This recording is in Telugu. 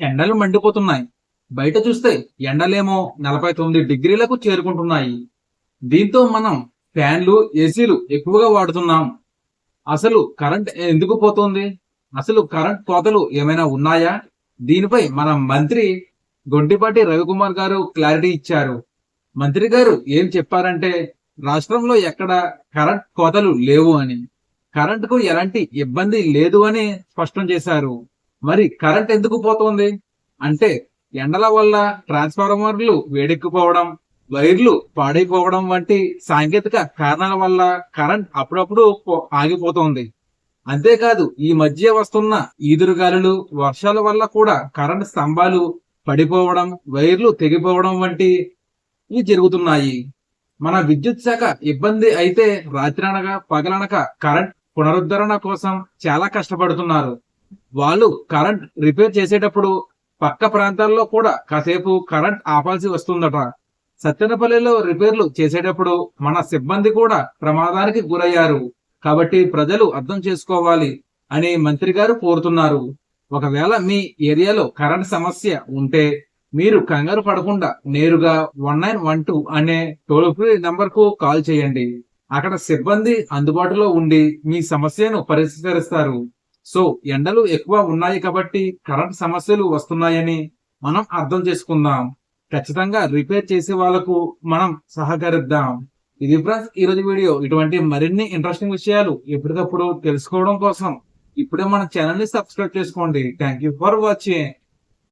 ఎండలు మండిపోతున్నాయి. బయట చూస్తే ఎండలేమో 49 డిగ్రీలకు చేరుకుంటున్నాయి. దీంతో మనం ఫ్యాన్లు, ఏసీలు ఎక్కువగా వాడుతున్నాం. అసలు కరెంట్ ఎందుకు పోతుంది? అసలు కరెంట్ కోతలు ఏమైనా ఉన్నాయా? దీనిపై మన మంత్రి గొంటిపాటి రవికుమార్ గారు క్లారిటీ ఇచ్చారు. మంత్రి గారు ఏం చెప్పారంటే, రాష్ట్రంలో ఎక్కడ కరెంట్ కోతలు లేవు అని, కరెంటుకు ఎలాంటి ఇబ్బంది లేదు అని స్పష్టం చేశారు. మరి కరెంట్ ఎందుకు పోతోంది అంటే, ఎండల వల్ల ట్రాన్స్ఫార్మర్లు వేడెక్కిపోవడం, వైర్లు పాడైపోవడం వంటి సాంకేతిక కారణాల వల్ల కరెంట్ అప్పుడప్పుడు ఆగిపోతోంది. అంతేకాదు, ఈ మధ్య వస్తున్న ఈదురుగాలులు, వర్షాల వల్ల కూడా కరెంట్ స్తంభాలు పడిపోవడం, వైర్లు తెగిపోవడం వంటివి జరుగుతున్నాయి. మన విద్యుత్ శాఖ ఇబ్బంది అయితే రాత్రనగా పగలనక కరెంట్ పునరుద్ధరణ కోసం చాలా కష్టపడుతున్నారు. వాళ్ళు కరెంట్ రిపేర్ చేసేటప్పుడు పక్క ప్రాంతాల్లో కూడా కాసేపు కరెంట్ ఆపాల్సి వస్తుందట. సత్తెనపల్లిలో రిపేర్లు చేసేటప్పుడు మన సిబ్బంది కూడా ప్రమాదానికి గురయ్యారు. కాబట్టి ప్రజలు అర్థం చేసుకోవాలి అని మంత్రి గారు కోరుతున్నారు. ఒకవేళ మీ ఏరియాలో కరెంట్ సమస్య ఉంటే మీరు కంగారు పడకుండా నేరుగా 1912 అనే టోల్ ఫ్రీ నంబర్ కు కాల్ చేయండి. అక్కడ సిబ్బంది అందుబాటులో ఉండి మీ సమస్యను పరిష్కరిస్తారు. సో ఎండలు ఎక్కువ ఉన్నాయి కాబట్టి కరెంట్ సమస్యలు వస్తున్నాయని మనం అర్థం చేసుకుందాం. ఖచ్చితంగా రిపేర్ చేసే వాళ్ళకు మనం సహకరిద్దాం. ఇది ఫ్రెండ్స్ ఈరోజు వీడియో. ఇటువంటి మరిన్ని ఇంట్రెస్టింగ్ విషయాలు ఎప్పటికప్పుడు తెలుసుకోవడం కోసం ఇప్పుడే మన ఛానల్ ని సబ్స్క్రైబ్ చేసుకోండి. Thank you for watching.